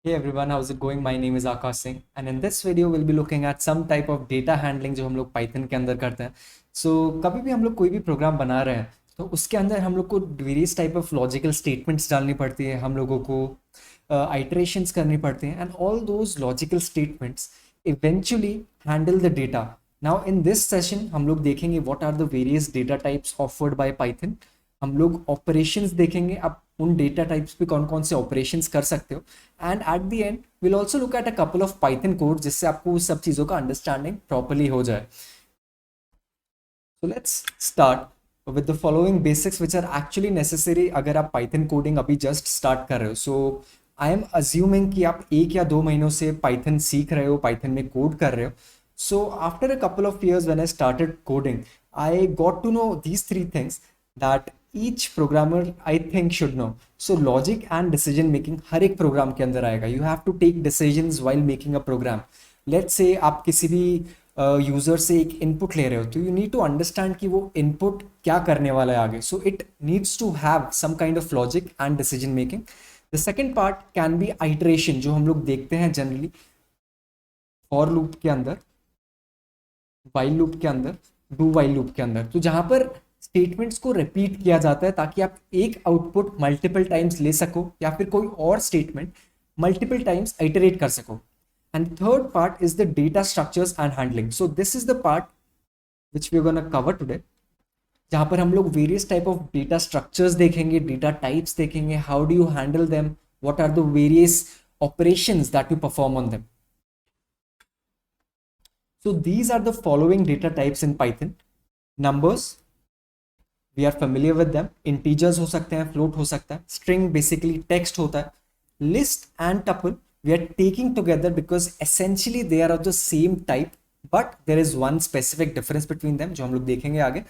Hey everyone, how's it going? My name is Akash Singh, and in this video we'll be looking at some type of data handling जो हम लोग Python के अंदर करते हैं. So कभी भी हम लोग कोई भी प्रोग्राम बना रहे हैं तो उसके अंदर हम लोग को various type of logical statements डालनी पड़ती है, हम लोगों को आइटरेशंस करनी पड़ती हैं, and all those logical statements eventually handle the data. Now in this session हम लोग देखेंगे what are the various data types offered by Python. हम लोग ऑपरेशंस देखेंगे, आप उन डेटा टाइप्स पे कौन कौन से ऑपरेशंस कर सकते हो, and at the end will also look at a couple of Python code जिससे आपको उस सब चीज़ों का अंडरस्टैंडिंग प्रॉपरली हो जाए. So let's start with the following basics which are actually necessary अगर आप Python coding अभी just start कर रहे हो. So I am assuming कि आप 1 या 2 महीनों से Python सीख रहे हो, Python में कोड कर रहे हो. So after a couple of years when I started coding, I got to know these three things that each programmer I think should know. So logic and decision making हर एक programme के अंदर आएगा. You have to take decisions while making a program. Let's say आप किसी भी user से एक input ले रहे हो तो यू नीड टू अंडरस्टैंड कि वो इनपुट क्या करने वाला है आगे. So it needs to have some kind of logic and decision making. The second part can be iteration, जो हम लोग देखते हैं जनरली फॉर लूप के अंदर, वाइल लूप के अंदर, डू वाइल लूप के अंदर, तो जहाँ पर स्टेटमेंट्स को रिपीट किया जाता है ताकि आप एक आउटपुट मल्टीपल टाइम्स ले सको या फिर कोई और स्टेटमेंट मल्टीपल टाइम्स आइटरेट कर सको. And third part is the data structures and handling. So this is the part which we are going to cover today, जहाँ पर हम लोग various type of data structures देखेंगे, data types देखेंगे, how do you handle them, what are the various operations that you perform on them. So these are the following data types in Python. Numbers, we are familiar with them. Integers हो सकते हैं, float हो सकता है. String basically text होता है. List and tuple we are taking together because essentially they are of the same type, but there is one specific difference between them जो हम लोग देखेंगे आगे.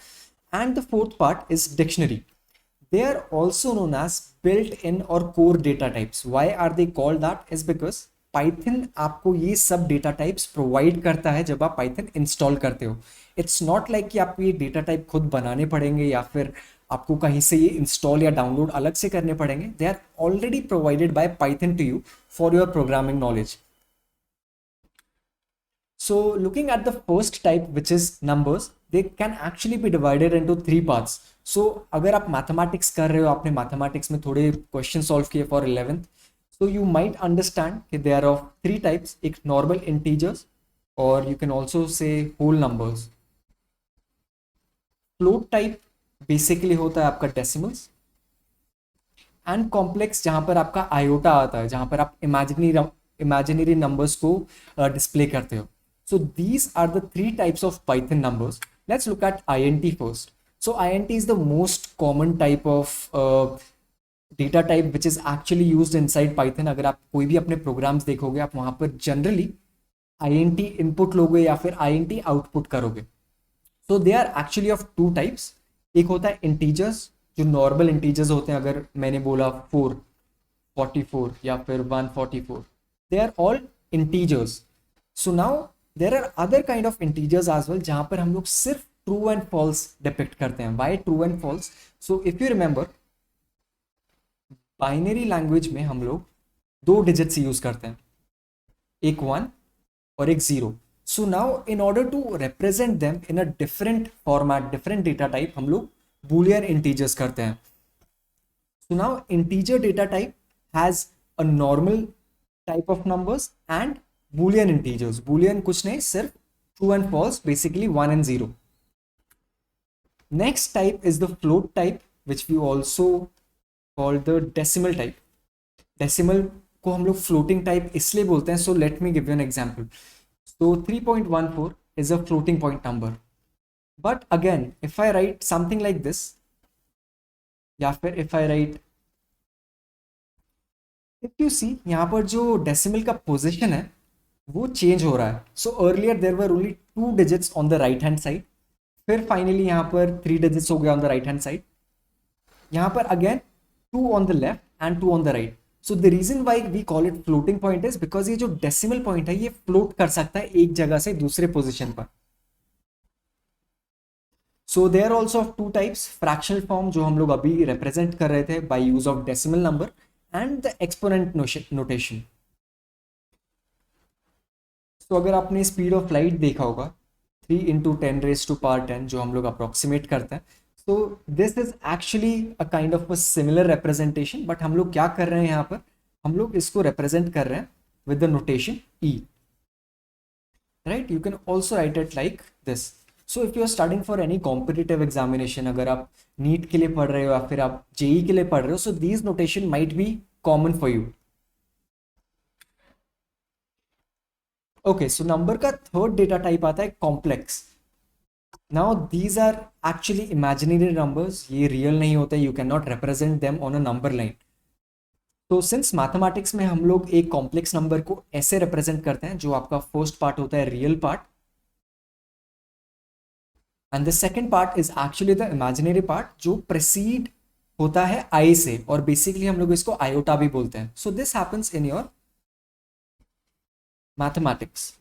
And the fourth part is dictionary. They are also known as built-in or core data types. Why are they called that? Is because Python आपको ये सब data types provide करता है जब आप Python install करते हो. It's not like कि आपको ये data type खुद बनाने पड़ेंगे या फिर आपको कहीं से ये इंस्टॉल या डाउनलोड अलग से करने पड़ेंगे. They are already provided by Python to you for your programming knowledge. So looking at the first type which is numbers, they can actually be divided into 3 parts. So अगर आप mathematics कर रहे हो, आपने मैथमेटिक्स में थोड़े question solve किए for 11th, so you might understand कि they are of 3 types. एक normal integers or you can also say whole numbers. Float type basically होता है आपका डेसिमल्स, एंड कॉम्प्लेक्स जहां पर आपका आयोटा आता है, जहां पर आप इमेजिनरी नंबर्स को डिस्प्ले करते हो. So these are the 3 types of Python numbers. Let's look at INT first. So INT is the most common type of data type which is actually used inside Python. अगर आप कोई भी अपने programmes देखोगे, आप वहां पर जनरली INT इनपुट लोगे या फिर INT आउटपुट करोगे. So they are actually of 2 types. एक होता है इंटीजर्स, जो नॉर्मल इंटीजर्स होते हैं. अगर मैंने बोला 444 या फिर 144, they are all integers. So now there are other kind of integers as well जहां पर हम लोग सिर्फ ट्रू एंड फॉल्स डिपिक्ट करते हैं. Why true and false? So if you remember, binary language में हम लोग 2 डिजिट्स यूज करते हैं, एक 1 और एक 0. So now in order to represent them in a different format, different data type, हम लोग boolean integers करते हैं. So now integer data type has a normal type of numbers and boolean integers. Boolean कुछ नहीं, सिर्फ true and false, basically 1 and 0. Next type is the float type, which we also call the decimal type. Decimal को हम लोग floating type इसलिए बोलते हैं. So let me give you an example. So 3.14 is a floating point number. But again, if I write something like this, या फिर if I write, if you see यहाँ पर जो decimal का position है वो change हो रहा है. So earlier there were only 2 digits on the right hand side. फिर finally यहाँ पर 3 digits हो गया on the right hand side. यहाँ पर again 2 on the left and 2 on the right. So the reason why we call it floating point is because ये जो decimal point है ये float कर सकता है एक जगह से दूसरे position पर. So they are also of 2 types. Fractional form जो हम लोग अभी represent कर रहे थे by use of decimal number, and the exponent notation. तो अगर आपने स्पीड ऑफ लाइट देखा होगा 3 × 10⁻⁻10 जो हम लोग अप्रोक्सीमेट करते हैं, तो this is actually a kind of a similar representation, but हम लोग क्या कर रहे हैं यहाँ पर, हम लोग इसको रिप्रेजेंट कर रहे हैं with the notation E, right. You can also write it like this. So if you are studying for any competitive examination, अगर आप नीट के लिए पढ़ रहे हो या फिर आप जेई के लिए पढ़ रहे हो, so these notation might be common for you. Okay, so number का थर्ड डेटा टाइप आता है complex. Now these are actually imaginary numbers, ये रियल नहीं होते, you can not represent them on a number line. तो since mathematics में हम लोग एक कॉम्प्लेक्स नंबर को ऐसे रिप्रेजेंट करते हैं, जो आपका फर्स्ट पार्ट होता है real part, and the second part is actually the imaginary part जो प्रेसीड होता है आई से, और बेसिकली हम लोग इसको आयोटा भी बोलते हैं. So this happens in your mathematics.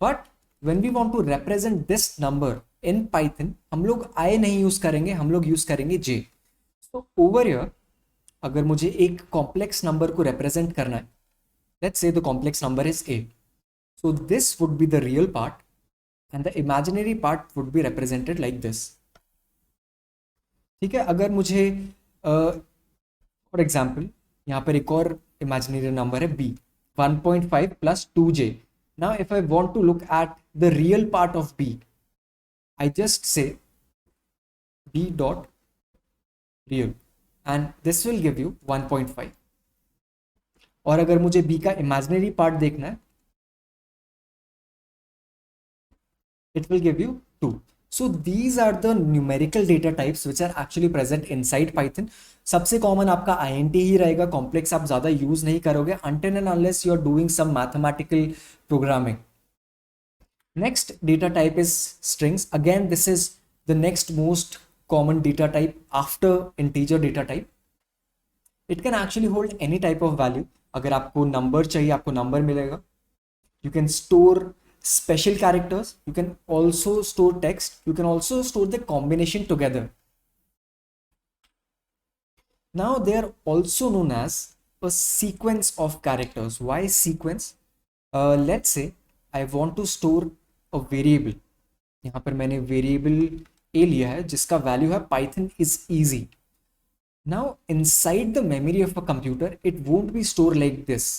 But when we want to represent this number in Python, हम लोग I नहीं यूज करेंगे, हम लोग यूज करेंगे J. So over here, अगर मुझे एक कॉम्प्लेक्स नंबर को रिप्रेजेंट करना है, let's say the complex number is A. So this would be the real part and the imaginary part would be represented like this. ठीक है. अगर मुझे फॉर एग्जाम्पल यहाँ पर एक और इमेजिनरी नंबर है B, 1.5 + 2J. Now if I want to look at the real part of B, I just say B dot real and this will give you 1.5. और अगर मुझे B का imaginary part देखना है, it will give you 2. So these are the numerical data types which are actually present inside Python. सबसे common आपका INT ही रहेगा, complex आप ज़्यादा यूज नहीं करोगे until and unless you are doing some mathematical programming. Next data type is strings. Again, this is the next most common data type after integer data type. It can actually hold any type of value. अगर आपको number चाहिए, आपको number मिलेगा. You can store special characters, you can also store text, you can also store the combination together. Now they are also known as a sequence of characters. Why sequence? Let's say I want to store a variable. यहाँ पर मैंने variable a लिया है जिसका value है Python is easy. Now inside the memory of a computer it won't be stored like this.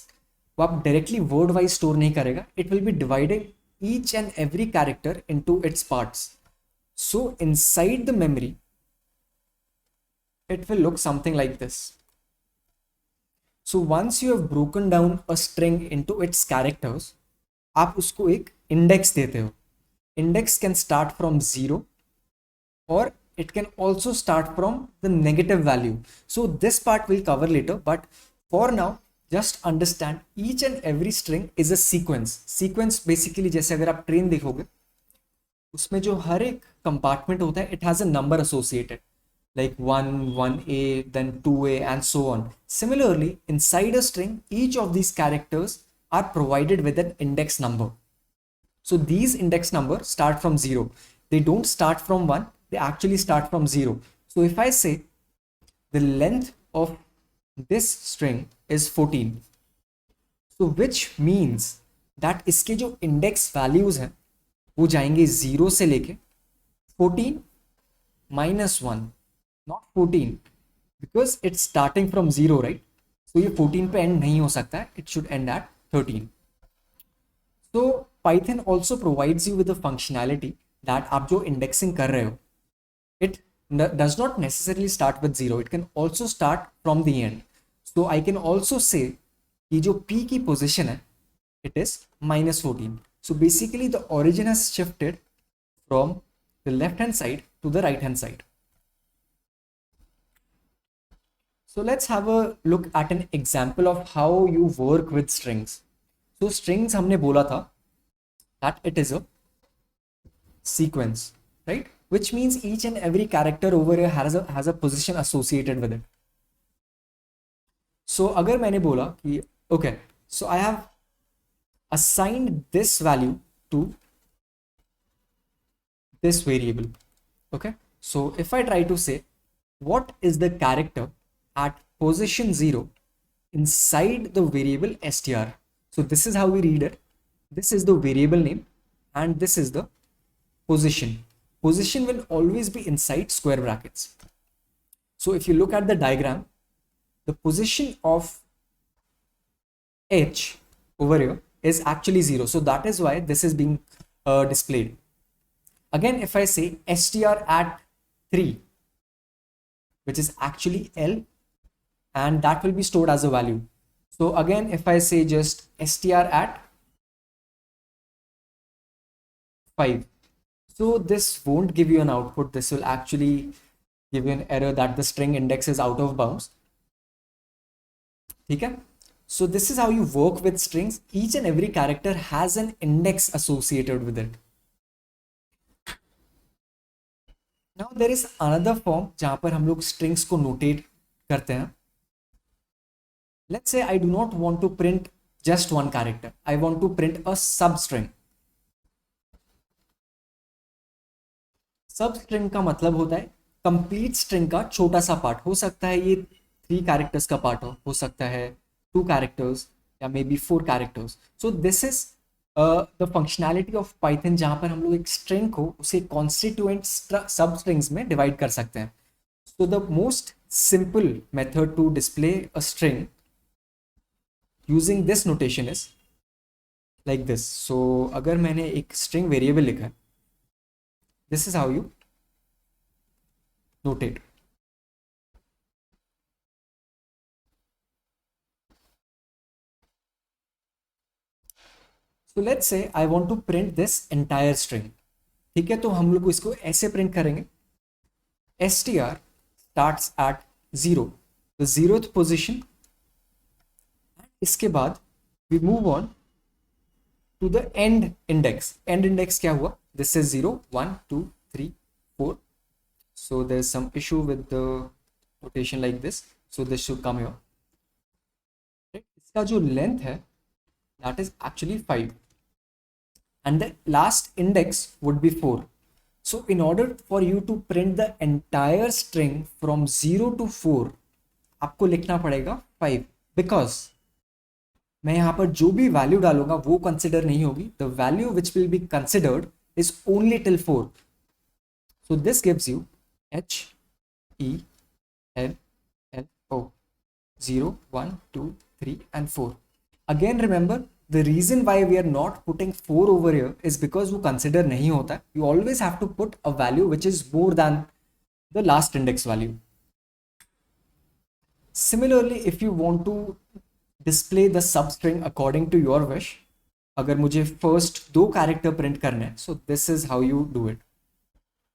वो आप directly word wise store नहीं करेगा, it will be dividing each and every character into its parts. So inside the memory it will look something like this. So once you have broken down a string into its characters, आप उसको एक index देते हो. Index can start from 0 or it can also start from the negative value. So this part we'll cover later, but for now just understand each and every string is a sequence. Sequence basically जैसे अगर आप train देखोगे उसमें जो हर एक compartment होता है, it has a number associated, like 1, 1A, then 2A and so on. Similarly, inside a string, each of these characters are provided with an index number. So these index numbers start from 0. They don't start from 1, they actually start from 0. So if I say the length of this string is 14, so which means that इसके जो index values हैं वो जाएंगे 0 से लेके 14 minus 1, not 14, because it's starting from 0, right? So ये 14 पे end नहीं हो सकता है, it should end at 13. So Python also provides you with a functionality that आप जो indexing कर रहे हो, it does not necessarily start with 0, it can also start from the end. So I can also say कि जो P की position है, it is -14. So basically the origin has shifted from the left hand side to the right hand side. So let's have a look at an example of how you work with strings. So strings हमने बोला था that it is a sequence, right? Which means each and every character over here has a position associated with it. So अगर मैंने बोला कि okay, so I have assigned this value to this variable. Okay, so if I try to say what is the character at position 0 inside the variable str, so this is how we read it. this is the variable name and this is the position. Position will always be inside square brackets. So if you look at the diagram, the position of h over here is actually 0. So that is why this is being displayed. Again, if I say str at 3, which is actually L, and that will be stored as a value. So again, if I say just str at 5, so this won't give you an output. This will actually give you an error that the string index is out of bounds. Okay? So this is how you work with strings. Each and every character has an index associated with it. Now there is another form जहाँ पर हम लोग strings को notate करते हैं. Let's say I do not want to print just one character. I want to print a substring. Substring का मतलब होता है complete string का छोटा सा पार्ट. हो सकता है ये 3 characters का पार्ट हो सकता है 2 characters या maybe 4 characters. So this is the functionality of Python जहाँ पर हम लोग एक string को उसे constituent substrings में divide कर सकते हैं. So the most simple method to display a string using this notation is like this. So अगर मैंने एक string variable लिखा है, this is how you notate. So let's say I want to print this entire string. ठीक है, तो हम लोग इसको ऐसे प्रिंट करेंगे. str starts at 0, the 0th position. इसके बाद we move on to the end index. End index क्या हुआ? This is 0, 1, 2, 3, 4. So there's some issue with the notation like this. So this should come here. इसका जो length है, that is actually 5. And the last index would be 4. So in order for you to print the entire string from 0 to 4, आपको लिखना पड़ेगा 5. Because मैं यहाँ पर जो भी वैल्यू डालूंगा वो कंसिडर नहीं होगी. The value which will be considered is only till 4. So this gives you H E L L O 0, 1, 2, 3 and 4. Again remember, the reason why we are not putting 4 over here is because वो consider नहीं होता. You always have to put a value which is more than the last index value. Similarly, if you want to display the substring according to your wish, अगर मुझे first 2 character print करने हैं, so this is how you do it.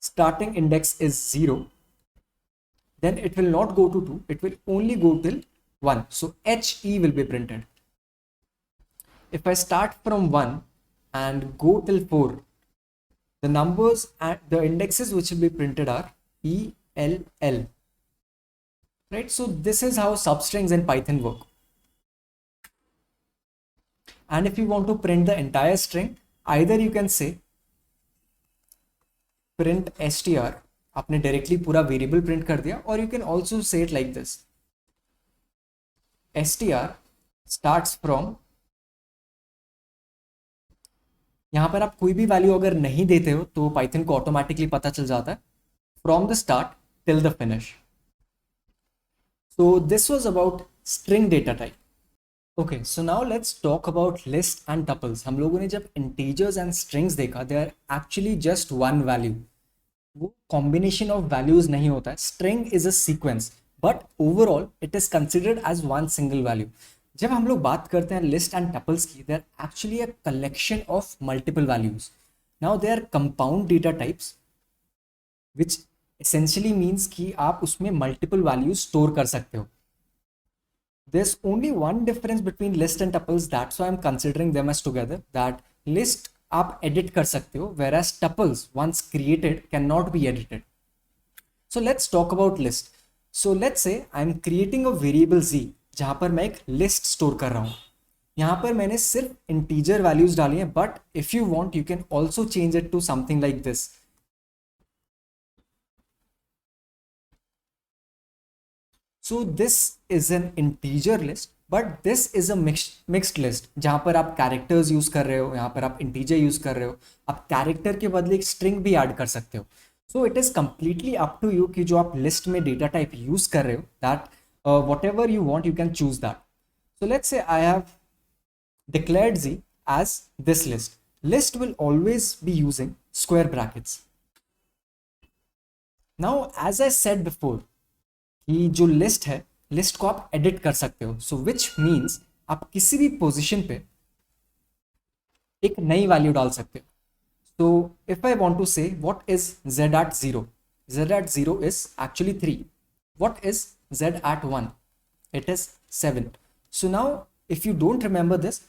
Starting index is 0, then it will not go to 2, it will only go till 1. So HE will be printed. If I start from 1 and go till 4, the numbers and the indexes which will be printed are E, L, L. Right? So this is how substrings in Python work. And if you want to print the entire string, either you can say print str, आपने directly पूरा variable print कर दिया, or you can also say it like this. str starts from, यहाँ पर आप कोई भी value अगर नहीं देते हो तो पाइथन को ऑटोमेटिकली पता चल जाता है from the start till the finish. So this was about string data type. Okay, so now let's talk about list and tuples. हम लोगों ने जब इंटीजर्स एंड स्ट्रिंग्स देखा, they are actually just one value. वो combination of values नहीं होता है. String is a sequence, but overall it is considered as one single value. जब हम लोग बात करते हैं लिस्ट एंड टपल्स की, they are actually a collection of multiple values. Now they are compound data types which essentially means कि आप उसमें मल्टीपल वैल्यूज स्टोर कर सकते हो. There's only one difference between list and tuples, that's why I'm considering them as together. That list आप edit कर सकते हो, whereas tuples once created cannot be edited. So let's talk about list. So let's say I'm creating a variable z जहाँ पर मैं एक list store कर रहा हूँ. यहाँ पर मैंने सिर्फ integer values डाली हैं, but if you want you can also change it to something like this. So this is an integer list, but this is a mixed list, जहाँ पर आप कैरेक्टर्स यूज कर रहे हो, यहाँ पर आप इंटीजर यूज कर रहे हो, आप कैरेक्टर के बदले एक स्ट्रिंग भी ऐड कर सकते हो. So it is completely up to you कि जो आप लिस्ट में डेटा टाइप यूज कर रहे हो, that what ever you want you can choose that. So let's से I have declared z as this list. List will always be using square brackets. Now as I said before कि जो list है, list को आप edit कर सकते हो. सो which means आप किसी भी पोजीशन पे एक नई वैल्यू डाल सकते हो. So if I want to say what is z at 0, z at 0 is actually 3. What is z at 1? It is 7. So now if you don't remember this,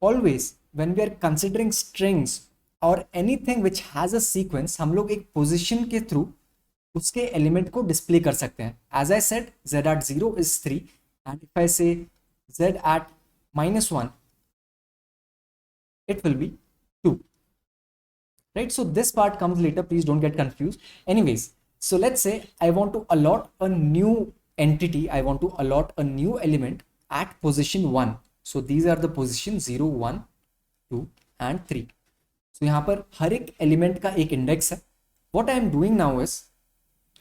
always when we are considering strings or anything which has a sequence, हम लोग एक position के through उसके element को display कर सकते हैं. As I said z at 0 is 3 and if I say z at -1 it will be 2, right? So this part comes later, please don't get confused. Anyways, so let's say I want to allot a new entity, I want to allot a new element at position 1. So these are the position 0, 1, 2 and 3. So यहाँ पर हर एक element का एक index है. What I am doing now is,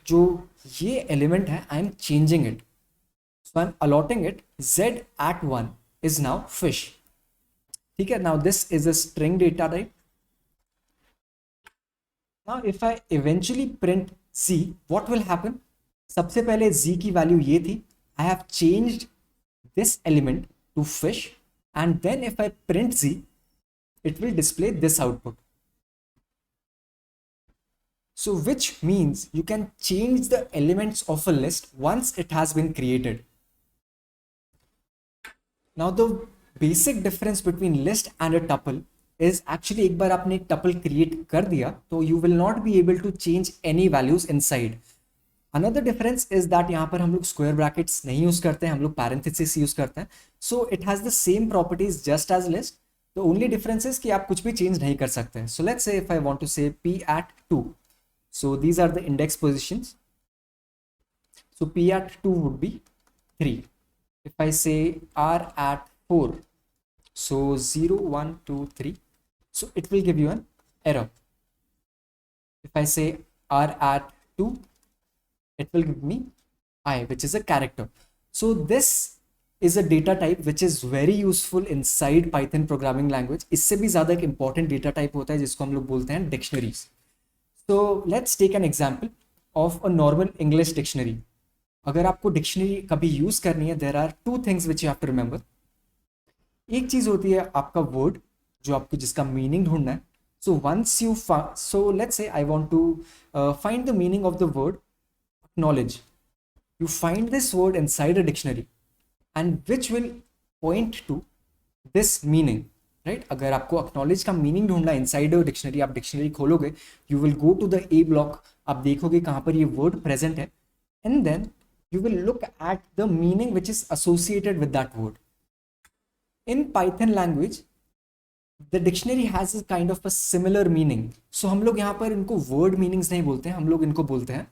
जो ये element है I am changing it. So I am allotting it z at 1 is now fish. ठीक है, now this is a string data type. Now if I eventually print z, what will happen? सबसे पहले z की value ये थी, I have changed this element to fish and then if I print z it will display this output. So which means you can change the elements of a list once it has been created. Now the basic difference between list and a tuple is actually एक बार आपने एक tuple create कर दिया तो you will not be able to change any values inside. Another difference is that यहाँ पर हम लोग square brackets नहीं use करते हैं, हम लोग parentheses use करते हैं. So it has the same properties just as list. The only difference is कि आप कुछ भी change नहीं कर सकते हैं. So let's say if I want to say p at 2. So these are the index positions. So p at 2 would be 3. If I say r at 4, so 0, 1, 2, 3. So it will give you an error. If I say r at 2, it will give me I, which is a character. So this is a data type which is very useful inside Python programming language. इससे भी ज़्यादा एक important data type होता है जिसको हम लोग बोलते हैं dictionaries. So let's take an example of a normal English dictionary. अगर आपको डिक्शनरी कभी यूज करनी है, there are two things which you have to remember. एक चीज होती है आपका वर्ड जो आपको जिसका मीनिंग ढूंढना है. So once you so let's say I want to find the meaning of the word acknowledge. You find this word inside a dictionary and which will point to this meaning, right? अगर आपको acknowledge का meaning ढूंढना है inside a dictionary, आप dictionary खोलोगे, you will go to the A block, आप देखोगे कहाँ पर ये वर्ड प्रेजेंट है and then you will look at the meaning which is associated with that word. In Python language, the dictionary has a kind of a similar meaning. So हम लोग यहाँ पर इनको word meanings नहीं बोलते हैं, हम लोग इनको बोलते हैं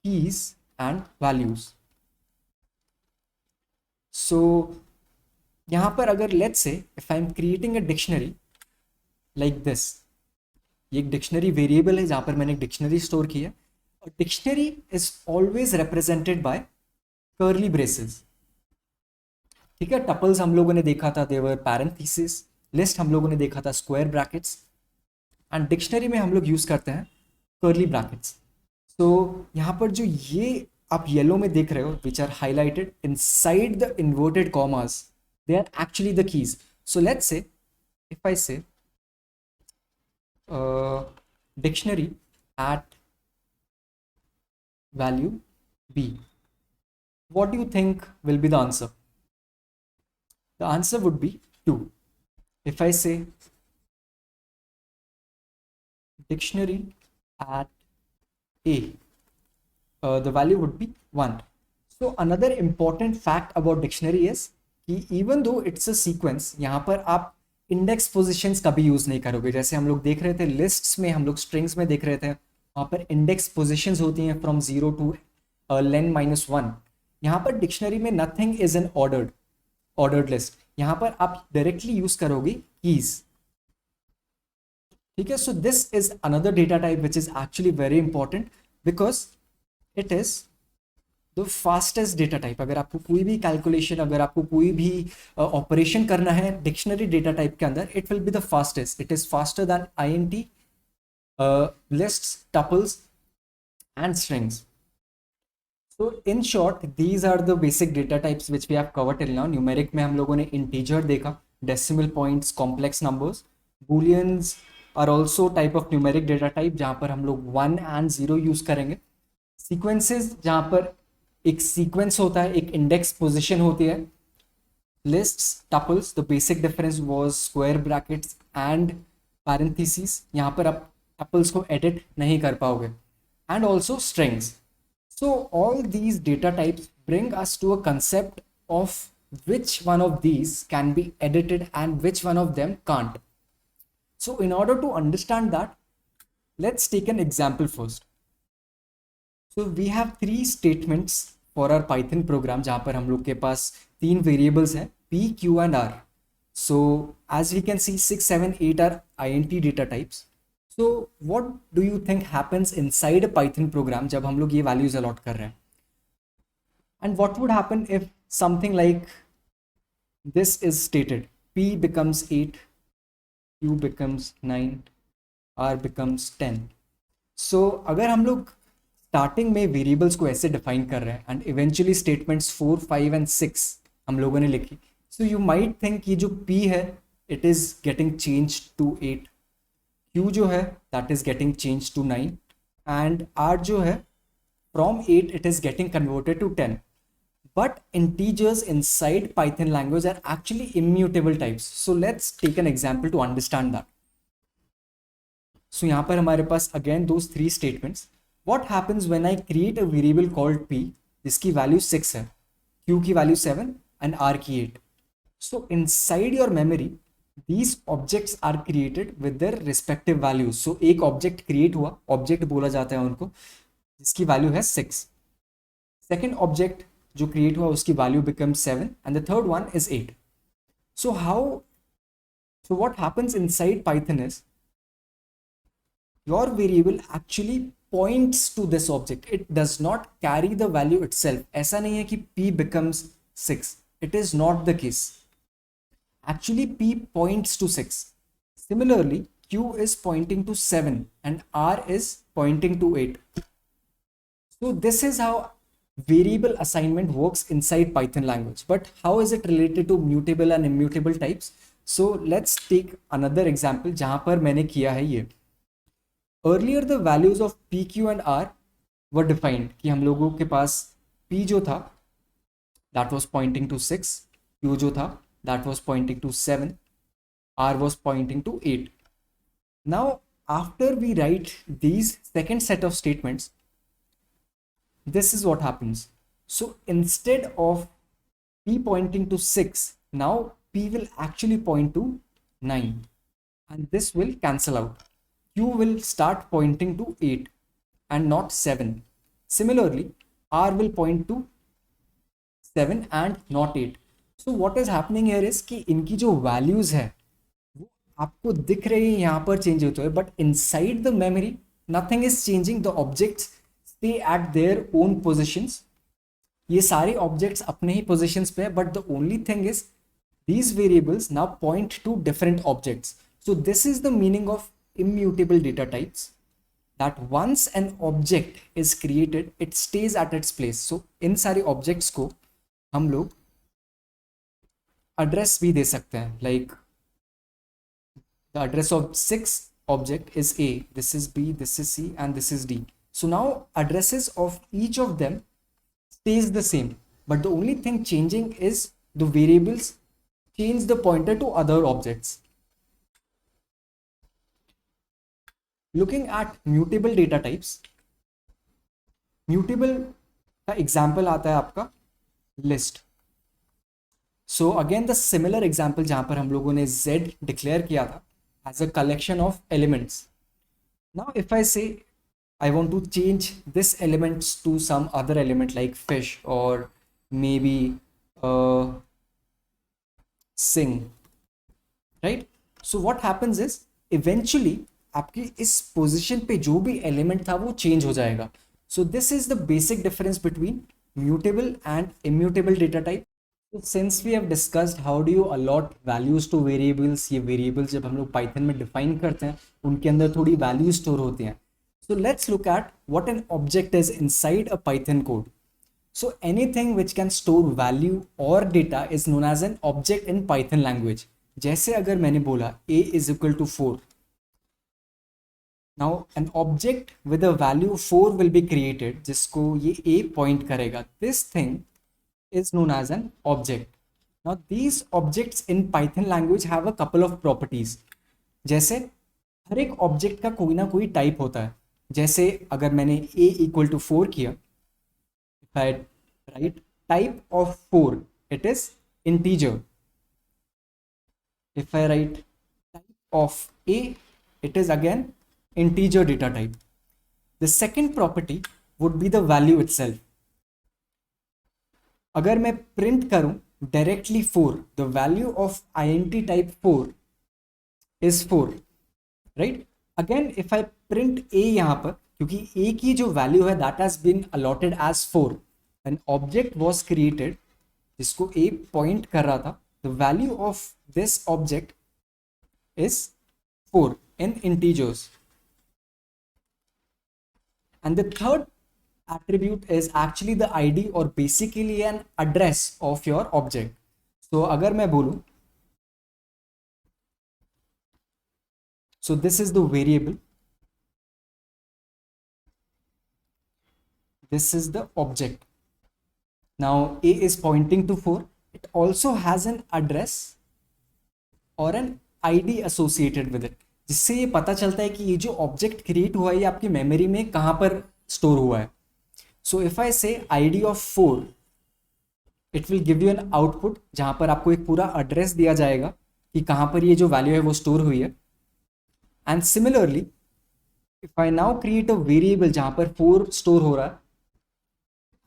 keys and values. So यहाँ पर अगर let's say if I am creating a dictionary like this, ये एक डिक्शनरी वेरिएबल है जहाँ पर मैंने एक डिक्शनरी स्टोर की है. Dictionary is always represented by curly braces. ठीक है, टपल्स हम लोगों ने देखा था, देवर पैरेंथेसिस. लिस्ट हम लोगों ने देखा था स्क्वायर ब्रैकेट्स. एंड डिक्शनरी में हम लोग यूज करते हैं कर्ली ब्रैकेट्स. सो यहाँ पर जो ये आप येलो में देख रहे हो which are highlighted inside the inverted commas, they are actually the keys. So let's say if I say dictionary at value b, what do you think will be the answer? The answer would be 2. If I say dictionary at a, the value would be 1. So another important fact about dictionary is कि even though it's a sequence, यहाँ पर आप index positions कभी use नहीं करोगे. जैसे हम लोग देख रहे थे lists में, हम लोग strings में देख रहे थे, वहाँ पर इंडेक्स पोजिशंस होती हैं फ्रॉम 0 टू len -1. यहाँ पर डिक्शनरी में nothing is an ordered list, यहाँ पर आप डायरेक्टली यूज करोगे कीज, ठीक है। सो this is another data type which is actually very important because it is the fastest data type. अगर आपको कोई भी कैलकुलेशन, अगर आपको कोई भी ऑपरेशन करना है डिक्शनरी डेटा टाइप के अंदर, it will be the fastest, it is faster than INT, lists, tuples and strings. So in short, these are the basic data types which we have covered till now. Numeric में हम लोगों ने integer देखा, decimal points, complex numbers. Booleans are also type of numeric data type जहाँ पर हम लोग 1 and 0 use करेंगे. Sequences जहाँ पर एक sequence होता है, एक index position होती है. Lists, tuples, the basic difference was square brackets and parentheses. यहाँ पर आप tuples को edit नहीं कर पाओगे. And also strings. So all these data types bring us to a concept of which one of these can be edited and which one of them can't. So in order to understand that, let's take an example first. So we have three statements for our Python program जहाँ पर हम लोग के पास तीन variables हैं P, Q and R. So as we can see 6, 7, 8 are INT data types. So what do you think happens inside a Python program जब हम लोग ये values allot कर रहे हैं? And what would happen if something like this is stated? P becomes 8, Q becomes 9, R becomes 10. So अगर हम लोग स्टार्टिंग में वेरिएबल्स को ऐसे डिफाइन कर रहे हैं एंड इवेंचुअली स्टेटमेंट्स 4, 5 एंड 6 हम लोगों ने लिखी, सो यू माइट थिंक ये जो P है it is getting change to 8, Q जो है that is getting change to 9 and R जो है from 8 it is getting converted to 10. But integers inside Python language are actually immutable types. So let's take an example to understand that. So यहाँ पर हमारे पास again those three statements. What happens when I create a variable called P जिसकी value 6 है, Q की value 7 and R की 8. So inside your memory these objects are created with their respective values. So एक object create हुआ, object बोला जाता है उनको, जिसकी value है 6. Second object जो create हुआ उसकी value becomes 7 and the third one is 8. So what happens inside Python is your variable actually points to this object. It does not carry the value itself. ऐसा नहीं है कि P becomes 6. It is not the case. Actually P points to 6. Similarly, Q is pointing to 7 and R is pointing to 8. So this is how variable assignment works inside Python language. But how is it related to mutable and immutable types? So let's take another example जहाँ पर मैंने किया है ये. Earlier the values of P, Q and R were defined कि हम लोगों के पास P जो था that was pointing to 6, Q जो था that was pointing to 7, R was pointing to 8. Now after we write these second set of statements, this is what happens. So instead of P pointing to 6, now P will actually point to 9 and this will cancel out. Q will start pointing to 8 and not 7. Similarly, R will point to 7 and not 8. So what is happening here is कि इनकी जो values है वो आपको दिख रही है यहाँ पर चेंज होते हुए, but inside the memory nothing is changing. The objects stay at their own positions. ये सारे objects अपने ही positions पे है, but the only thing is these variables now point to different objects. So this is the meaning of immutable data types, that once an object is created it stays at its place. So इन सारे objects को हम लोग address भी दे सकते हैं, like the address of 6 object is A, this is B, this is C and this is D. So now addresses of each of them stays the same, but the only thing changing is the variables change the pointer to other objects. Looking at mutable data types, mutable का example आता है आपका list. So again the similar example जहाँ पर हम लोगों ने Z declare किया था as a collection of elements. Now if I say I want to change this element to some other element like fish or maybe sing, right? So what happens is eventually आपकी इस position पे जो भी element था वो change हो जाएगा. So this is the basic difference between mutable and immutable data type. Since we have discussed how do you allot values to variables, ये वेरिएबल्स जब हम लोग पाइथन में डिफाइन करते हैं उनके अंदर थोड़ी वैल्यू स्टोर होती हैं. So let's look at what an object is inside a Python code. So anything which can store value or data is known as an object in Python language. जैसे अगर मैंने बोला a is equal to 4. Now an object with a value 4 will be created जिसको ये a point करेगा. This thing is known as an object. Now these objects in Python language have a couple of properties. जैसे हर एक object का कोई ना कोई type होता है. जैसे अगर मैंने a equal to 4 किया, if I write type of 4, it is integer. If I write type of a, it is again integer data type. The second property would be the value itself. अगर मैं print करूं directly 4, the value of int type 4 is 4, right? Again if I print a यहाँ पर, क्योंकि a की जो value है that has been allotted as 4, an object was created जिसको a point कर रहा था. The value of this object is 4 in integers. And the third attribute is actually the id or basically an address of your object. So अगर मैं बोलूं, so this is the variable, this is the object. Now a is pointing to 4. It also has an address or an id associated with it, जिससे ये पता चलता है कि ये जो ऑब्जेक्ट क्रिएट हुआ है ये आपकी मेमोरी में कहाँ पर स्टोर हुआ है. सो इफ आई से id of 4, it will give you an output जहां पर आपको एक पूरा एड्रेस दिया जाएगा कि कहाँ पर ये जो वैल्यू है वो स्टोर हुई है. And similarly if I now create a variable जहां पर 4 स्टोर हो रहा है,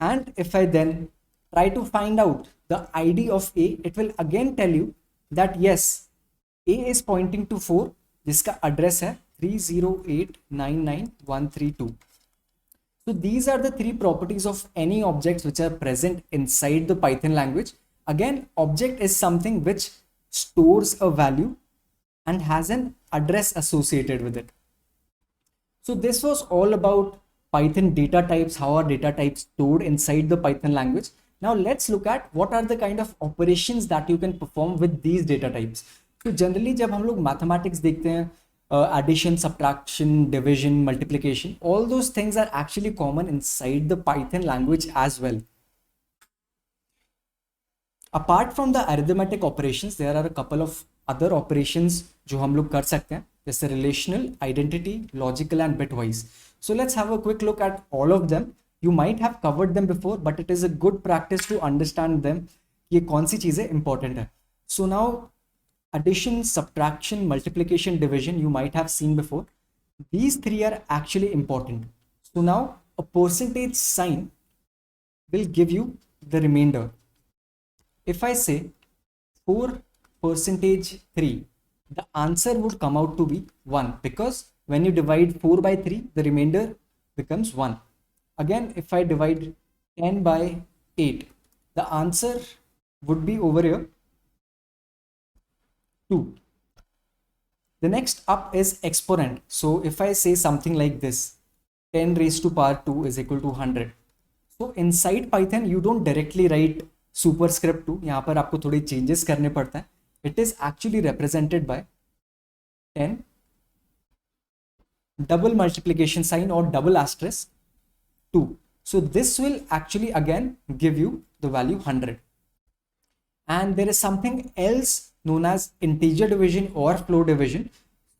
and if I then try to find out the id of a, it will again tell you that yes, a is pointing to 4 जिसका address है 30899,132. So these are the three properties of any objects which are present inside the Python language. Again, object is something which stores a value and has an address associated with it. So this was all about Python data types, how are data types stored inside the Python language. Now let's look at what are the kind of operations that you can perform with these data types. So generally जब हम लोग mathematics देखते हैं, addition, subtraction, division, multiplication, all those things are actually common inside the Python language as well. Apart from the arithmetic operations, there are a couple of other operations जो हम लोग कर सकते हैं, जैसे relational, identity, logical and bitwise. So let's have a quick look at all of them. You might have covered them before, but it is a good practice to understand them. ये कौन सी चीजें important है. So now addition, subtraction, multiplication, division, you might have seen before. These three are actually important. So now a percentage sign will give you the remainder. If I say 4%3, the answer would come out to be 1, because when you divide 4 by 3, the remainder becomes 1. Again, if I divide 10 by 8, the answer would be over here 2. The next up is exponent. So if I say something like this, 10 raised to power 2 is equal to 100. So inside Python, you don't directly write superscript 2. यहाँ पर आपको थोड़े changes करने पड़ते हैं. It is actually represented by 10 double multiplication sign or double asterisk 2. So this will actually again give you the value 100. And there is something else known as integer division or float division.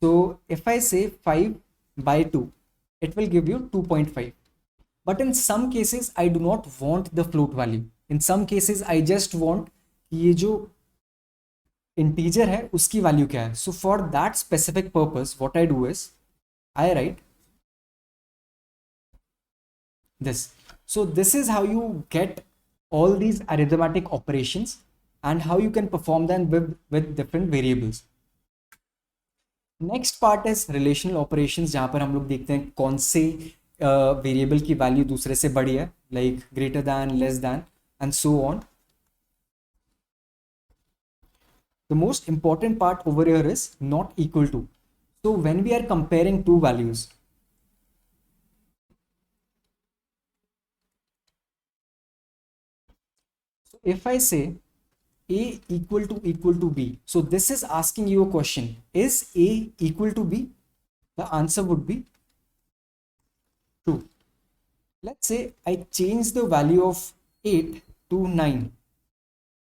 So if I say 5 by 2, it will give you 2.5. But in some cases, I do not want the float value. In some cases, I just want ये जो integer है उसकी value क्या है. So for that specific purpose, what I do is I write this. So this is how you get all these arithmetic operations and how you can perform them with different variables. Next part is relational operations, जहां पर हम लोग देखते हैं कौन से variable की value दूसरे से बड़ी है, like greater than, less than and so on. The most important part over here is not equal to. So when we are comparing two values, so if I say a equal to b, so this is asking you a question, is a equal to b? The answer would be true. Let's say I change the value of 8 to 9.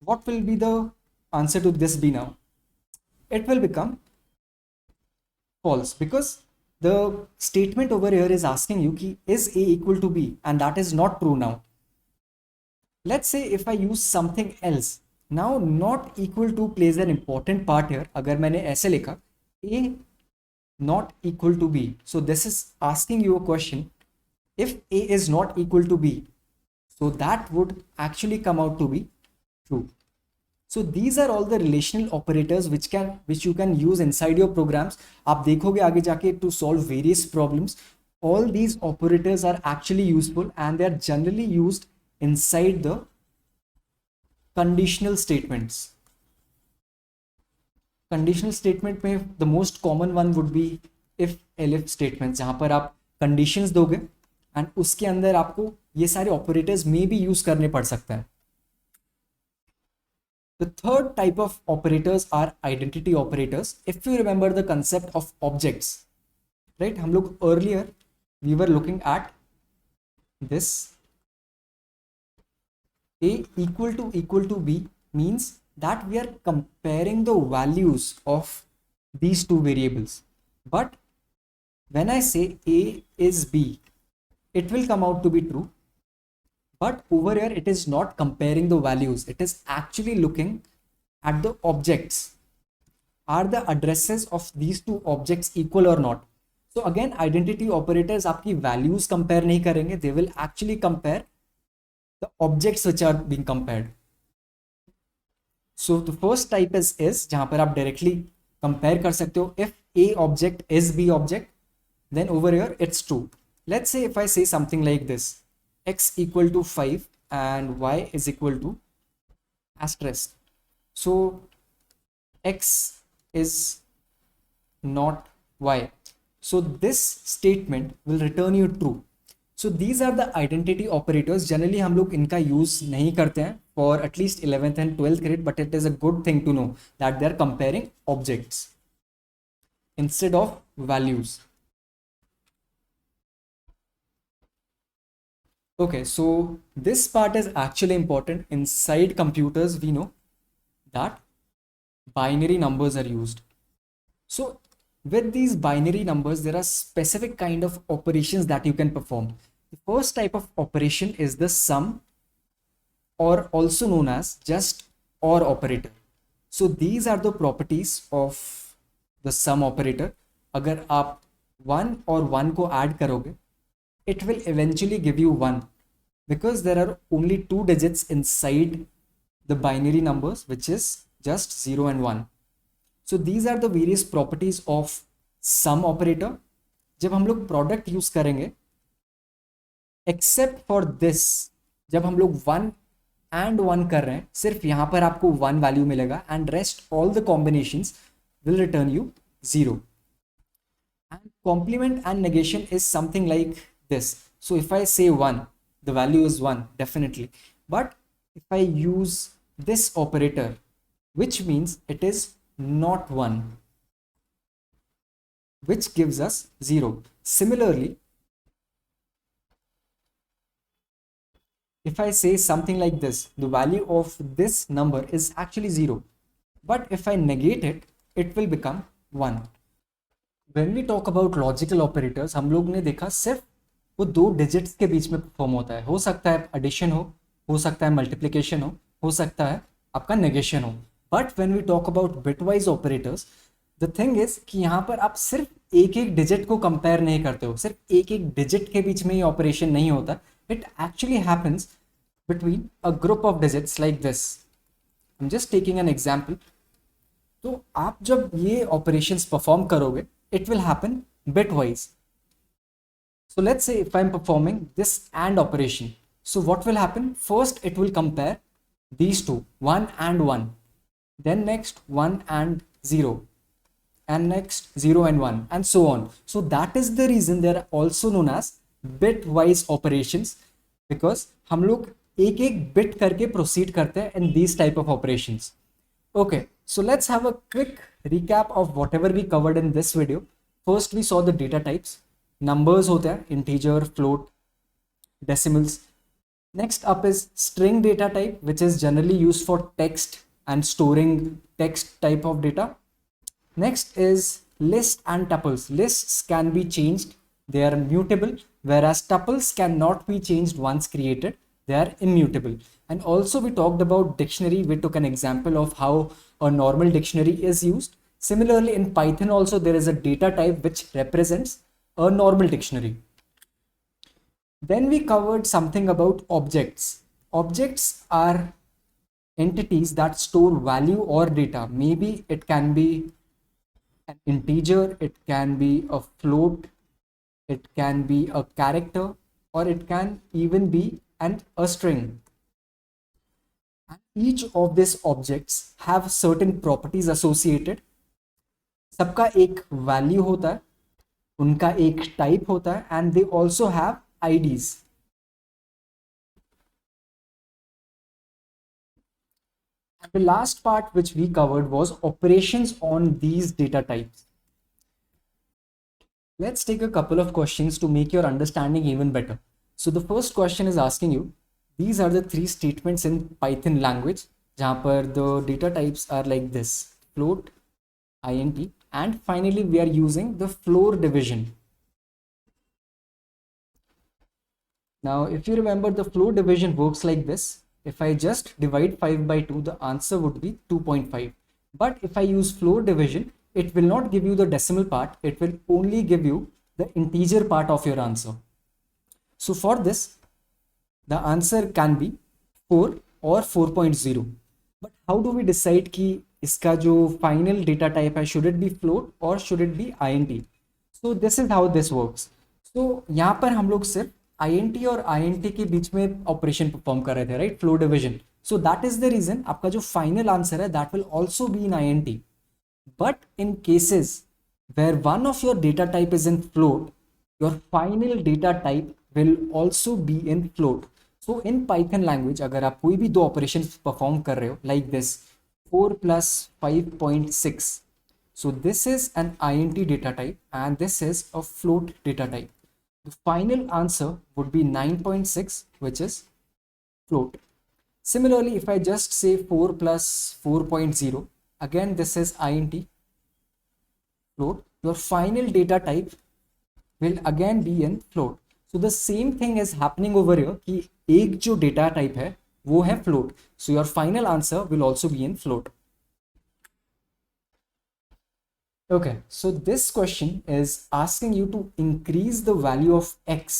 What will be the answer to this be now? It will become false, because the statement over here is asking you ki is a equal to b, and that is not true now. Let's say if I use something else, now not equal to plays an important part here. अगर मैंने ऐसे लिखा a not equal to b, so this is asking you a question, if a is not equal to b, so that would actually come out to be true. So these are all the relational operators which you can use inside your programs. आप देखोगे आगे जाके to solve various problems. All these operators are actually useful and they are generally used inside the conditional statements. Conditional statement में the most common one would be if elif statements, जहाँ पर आप conditions दोगे and उसके अंदर आपको ये सारे operators में भी use करने पड़ सकते हैं. The third type of operators are identity operators. If you remember the concept of objects, right? हम लोग earlier we were looking at this. A equal to b means that we are comparing the values of these two variables. But when I say a is b, it will come out to be true. But over here, it is not comparing the values. It is actually looking at the objects. Are the addresses of these two objects equal or not? So again, identity operators आपकी values compare नहीं करेंगे. They will actually compare the objects which are being compared. So the first type is जहाँ पर आप directly compare कर सकते हो. If A object is B object, then over here it's true. Let's say if I say something like this, x equal to 5 and y is equal to asterisk. So x is not y. So this statement will return you true. So these are the identity operators. Generally हम लोग इनका use नहीं करते हैं for at least 11th and 12th grade, but it is a good thing to know that they are comparing objects instead of values. Okay, so this part is actually important. Inside computers, we know that binary numbers are used. So with these binary numbers, there are specific kind of operations that you can perform. The first type of operation is the sum, or also known as just or operator. So these are the properties of the sum operator. अगर आप 1 और 1 को add करोगे, it will eventually give you 1, because there are only 2 digits inside the binary numbers, which is just 0 and 1. So these are the various properties of sum operator. जब हम लोग product use करेंगे, except for this, जब हम लोग 1 and 1 कर रहे हैं, सिर्फ यहाँ पर आपको 1 value मिलेगा and rest all the combinations will return you 0. And complement and negation is something like this. So if I say 1, the value is 1 definitely, but if I use this operator, which means it is not 1, which gives us 0. Similarly, if I say something like this, the value of this number is actually 0, but if I negate it, it will become 1. When we talk about logical operators, हम लोग ने देखा सिर्फ वो 2 digits के बीच में perform होता है. हो सकता है एडिशन हो सकता है मल्टीप्लिकेशन हो सकता है आपका नेगेशन हो. But when we talk about bitwise operators, the thing is कि यहाँ पर आप सिर्फ एक एक डिजिट को कंपेयर नहीं करते हो, सिर्फ एक एक डिजिट के बीच में ही ऑपरेशन नहीं होता. It actually happens between a group of digits like this. I'm just taking an example. तो आप जब ये operations perform करोगे, it will happen bitwise. So let's say if I'm performing this AND operation, so what will happen? First, it will compare these two, 1 and 1. Then next 1 and 0. And next 0 and 1 and so on. So that is the reason they are also known as bitwise operations, because हम लोग एक एक bit करके proceed करते हैं in these type of operations. Okay, so let's have a quick recap of whatever we covered in this video. First we saw the data types. Numbers होते हैं, integer, float, decimals. Next up is string data type, which is generally used for text and storing text type of data. Next is list and tuples. Lists can be changed, they are mutable, whereas tuples cannot be changed once created, they are immutable. And also we talked about dictionary. We took an example of how a normal dictionary is used. Similarly, in Python also there is a data type which represents a normal dictionary. Then we covered something about objects. Objects are entities that store value or data. Maybe it can be an integer, it can be a float, it can be a character, or it can even be a string. And each of these objects have certain properties associated. सबका एक value होता है, उनका एक type होता है, and they also have IDs. The last part which we covered was operations on these data types. Let's take a couple of questions to make your understanding even better. So the first question is asking you, these are the three statements in Python language, जहाँ पर the data types are like this: float, int, and finally we are using the floor division. Now, if you remember, the floor division works like this. If I just divide 5 by 2, the answer would be 2.5. But if I use floor division, it will not give you the decimal part. It will only give you the integer part of your answer. So for this, the answer can be 4 or 4.0. But how do we decide कि इसका जो final data type है, should it be float or should it be int? So this is how this works. So यहाँ पर हम लोग सिर्फ int और int के बीच में ऑपरेशन परफॉर्म कर रहे थे, right, floor division. So that is the reason आपका जो फाइनल आंसर है that will also be in int. But in cases where one of your data type is in float, your final data type will also be in float. So in Python language अगर आप कोई भी दो operation perform कर रहे हो like this 4 + 5.6, so this is an int data type and this is a float data type. The final answer would be 9.6, which is float. Similarly, if I just say 4 + 4.0, again this is int float, your final data type will again be in float. So the same thing is happening over here कि एक जो data type है वो है float. So your final answer will also be in float. Okay, so this question is asking you to increase the value of x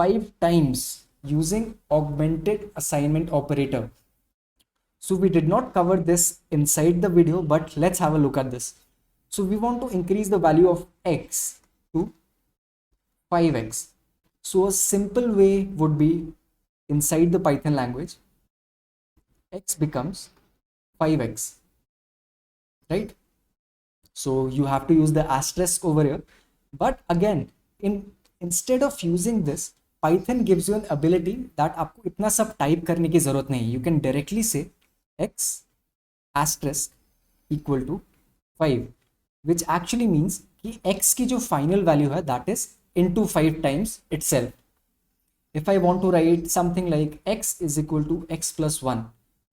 5 times using augmented assignment operator. So we did not cover this inside the video, but let's have a look at this. So we want to increase the value of x to 5x. So a simple way would be inside the Python language, x becomes 5x, right? So you have to use the asterisk over here. But again, instead of using this, Python gives you an ability that आपको इतना सब type करने की जरूरत नहीं. You can directly say x asterisk equal to 5, which actually means कि x की जो final value है that is into 5 times itself. If I want to write something like x is equal to x plus 1,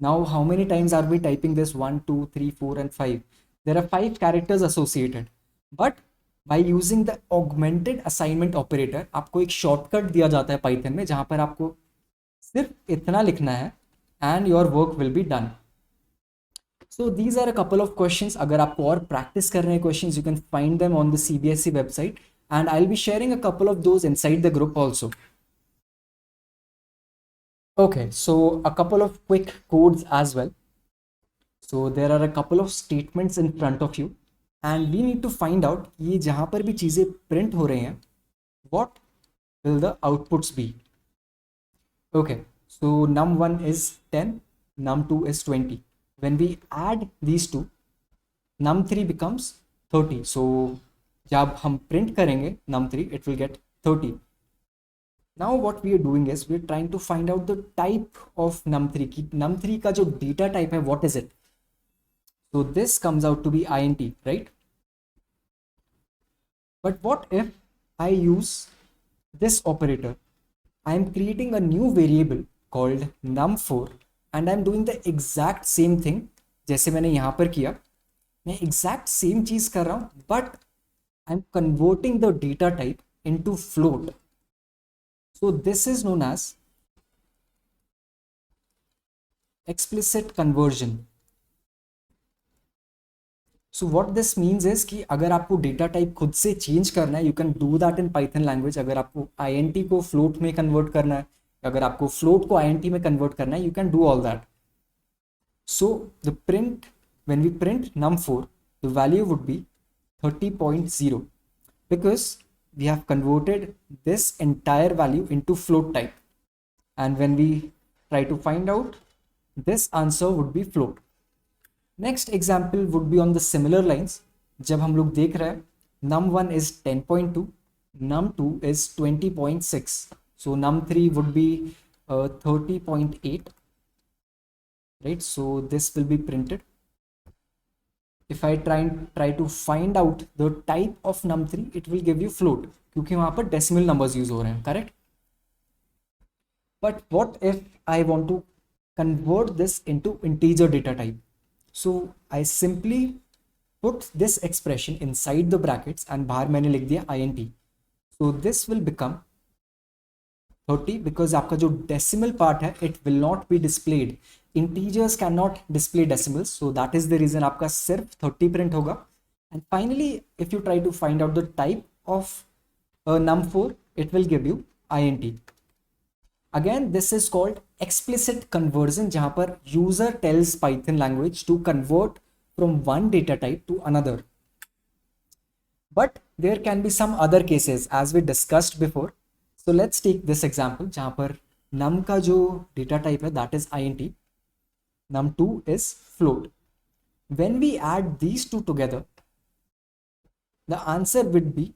now how many times are we typing this? 1, 2, 3, 4 and 5. There are 5 characters associated, but by using the augmented assignment operator आपको एक shortcut दिया जाता है Python में जहां पर आपको सिर्फ इतना लिखना है and your work will be done. So these are a couple of questions. अगर आपको और practice करने हैं questions, you can find them on the CBSE website and I'll be sharing a couple of those inside the group also. Okay, so a couple of quick codes as well. So there are a couple of statements in front of you and we need to find out ये जहाँ पर भी चीज़ें print हो रहे हैं, what will the outputs be? Okay, so num1 is 10, num2 is 20. When we add these two, num3 becomes 30. So जब हम print करेंगे num3, it will get 30. Now what we are doing is we are trying to find out the type of num3 की num3 का जो data type है, what is it? So this comes out to be int, right? But what if I use this operator? I am creating a new variable called num4 and I am doing the exact same thing जैसे मैंने यहाँ पर किया. मैं exact same चीज कर रहा हूँ, but I'm converting the data type into float. So this is known as explicit conversion. So what this means is कि अगर आपको डेटा टाइप खुद से चेंज करना है, you can do that in Python language. अगर आपको int को फ्लोट में कन्वर्ट करना है, अगर आपको फ्लोट को int में कन्वर्ट करना है, you can do all that. So the print, when we print num4, the value would be 30.0 because we have converted this entire value into float type, and when we try to find out, this answer would be float. Next example would be on the similar lines. जब हम लोग देख रहे हैं num1 is 10.2, num2 is 20.6, so num3 would be 30.8, right? So this will be printed. If I try to find out the type of num3, it will give you float क्योंकि वहां पर decimal numbers use हो रहे हैं, correct? But what if I want to convert this into integer data type? So I simply put this expression inside the brackets and बाहर मैंने लिख दिया int. So this will become 30 because आपका जो decimal part है, it will not be displayed. Integers cannot display decimals, so that is the reason आपका सिर्फ 30 print होगा. And finally, if you try to find out the type of num4, it will give you int. Again, this is called explicit conversion, जहां पर user tells Python language to convert from one data type to another. But there can be some other cases as we discussed before. So let's take this example जहां पर num का जो data type है that is int, num2 is float. When we add these two together, the answer would be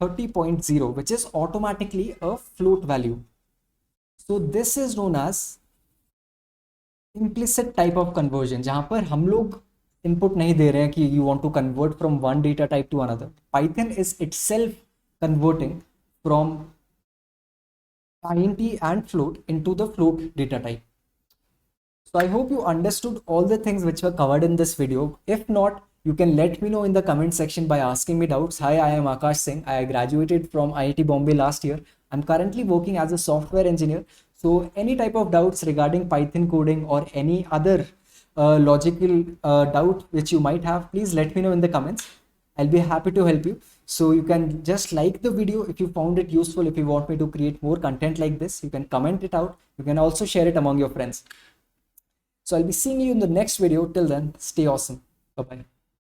30.0, which is automatically a float value. So this is known as implicit type of conversion, जहां पर हम लोग input नहीं दे रहे हैं कि you want to convert from one data type to another. Python is itself converting from int and float into the float data type. So I hope you understood all the things which were covered in this video. If not, you can let me know in the comment section by asking me doubts. Hi, I am Akash Singh. I graduated from IIT Bombay last year. I'm currently working as a software engineer. So any type of doubts regarding Python coding or any other logical doubt which you might have, please let me know in the comments. I'll be happy to help you. So you can just like the video if you found it useful. If you want me to create more content like this, you can comment it out. You can also share it among your friends. So I'll be seeing you in the next video. Till then, stay awesome. Bye-bye.